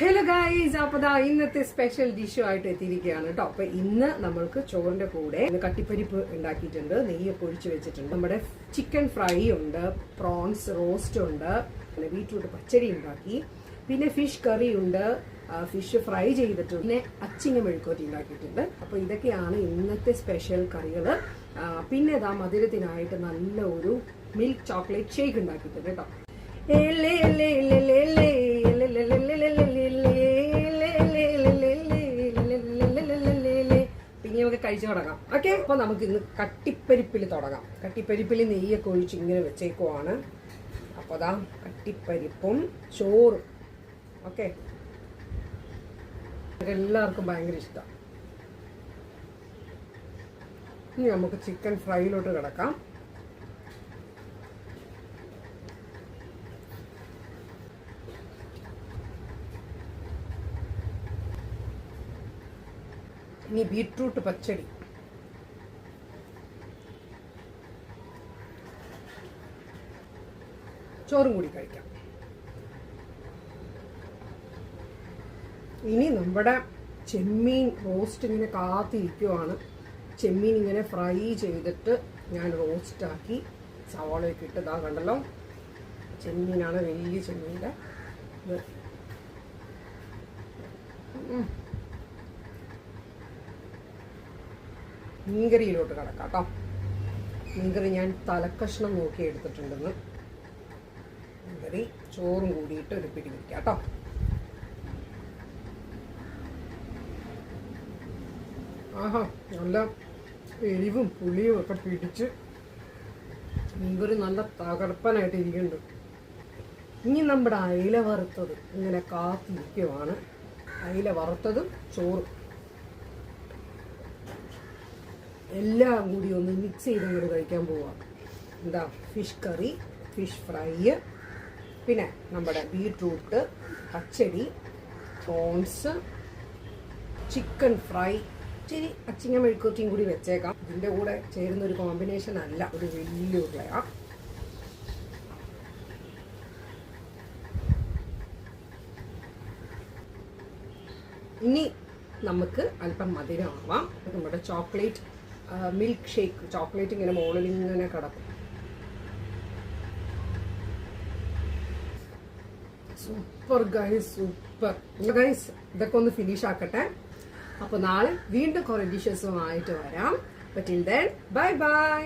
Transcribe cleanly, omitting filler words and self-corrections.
Hello guys, അപ്പൊ ഇന്നത്തെ special ഡിഷുമായിട്ട് എത്തിയിരിക്കുകയാണ് കേട്ടോ. അപ്പൊ ഇന്ന് നമ്മൾക്ക് ചോറിന്റെ കൂടെ കട്ടിപ്പരിപ്പ് ഉണ്ടാക്കിയിട്ടുണ്ട്, നെയ്യൊക്കെ ഒഴിച്ച് വെച്ചിട്ടുണ്ട്. നമ്മുടെ ചിക്കൻ ഫ്രൈ ഉണ്ട്, പ്രോൺസ് റോസ്റ്റ് ഉണ്ട്, ബീറ്റ്റൂട്ട് പച്ചടി ഉണ്ടാക്കി, പിന്നെ ഫിഷ് കറി ഉണ്ട്, ഫിഷ് ഫ്രൈ ചെയ്തിട്ടുണ്ട്, പിന്നെ അച്ചിങ്ങ മെഴുക്കോറ്റി ഉണ്ടാക്കിയിട്ടുണ്ട്. അപ്പൊ ഇതൊക്കെയാണ് ഇന്നത്തെ സ്പെഷ്യൽ കറികള്. പിന്നെ ഇതാ മധുരത്തിനായിട്ട് നല്ല ഒരു മിൽക്ക് ചോക്ലേറ്റ് ഷേക്ക് ഉണ്ടാക്കിയിട്ടുണ്ട് കേട്ടോ. പിന്നെ നമുക്ക് കഴിച്ചു തുടങ്ങാം. ഓക്കെ, അപ്പൊ നമുക്ക് ഇന്ന് കട്ടിപ്പരിപ്പിൽ തുടങ്ങാം. കട്ടിപ്പരിപ്പിൽ നെയ്യൊക്കെ ഒഴിച്ച് ഇങ്ങനെ വെച്ചേക്കുവാണ്. അപ്പൊ അതാ കട്ടിപ്പരിപ്പും ചോറും. ഓക്കെ, എല്ലാവർക്കും ഭയങ്കര ഇഷ്ടം. ഇനി നമുക്ക് ചിക്കൻ ഫ്രൈയിലോട്ട് കിടക്കാം. ഇനി ബീറ്റ്റൂട്ട് പച്ചടി, ചോറും കൂടി കഴിക്കാം. ഇനി നമ്മുടെ ചെമ്മീൻ റോസ്റ്റ് ഇങ്ങനെ കാത്തിരിക്കുവാണ്. ചെമ്മീൻ ഇങ്ങനെ ഫ്രൈ ചെയ്തിട്ട് ഞാൻ റോസ്റ്റാക്കി സവാളയൊക്കെ ഇട്ട് ഇതാ കണ്ടല്ലോ. ചെമ്മീനാണ്, വലിയ ചെമ്മീൻ്റെ. മീൻകറിയിലോട്ട് കിടക്കാം കേട്ടോ. മീൻകറി ഞാൻ തലക്കഷ്ണം നോക്കി എടുത്തിട്ടുണ്ടെന്ന്. മീൻകറി ചോറും കൂടിയിട്ട് ഒരു പിടി വയ്ക്കാം കേട്ടോ. ആഹാ, നല്ല എരിവും പുളിയും ഒക്കെ പിടിച്ച് മീൻകറി നല്ല തകർപ്പനായിട്ട് ഇരിക്കുന്നുണ്ട്. ഇനി നമ്മുടെ അയില വറുത്തത് ഇങ്ങനെ കാത്തിരിക്കുവാണ്. അയില വറുത്തതും ചോറും എല്ലാം കൂടി ഒന്ന് മിക്സ് ചെയ്തങ്ങോട്ട് കഴിക്കാൻ പോവാം. എന്താ, ഫിഷ് കറി, ഫിഷ് ഫ്രൈ, പിന്നെ നമ്മുടെ ബീട്രൂട്ട് പച്ചടി, പ്രോൺസ്, ചിക്കൻ ഫ്രൈ, ഇച്ചിരി അച്ചിങ്ങ മെഴുക്കോറ്റിയും കൂടി വെച്ചേക്കാം. ഇതിൻ്റെ കൂടെ ചേരുന്ന ഒരു കോമ്പിനേഷൻ അല്ല, ഒരു വലിയ ഉരുളയാ. ഇനി നമുക്ക് അല്പം മധുരമാവാം. നമ്മുടെ ചോക്ലേറ്റ് മിൽക്ക് ഷേക്ക്, ചോക്ലേറ്റ് ഇങ്ങനെ മുകളിൽ ഇങ്ങനെ കിടക്കും. Super guys, super guys. ഇതൊക്കെ ഒന്ന് ഫിനിഷ് ആക്കട്ടെ. അപ്പൊ നാളെ വീണ്ടും കുറെ ഡിഷസുമായിട്ട് വരാം. Till then bye bye.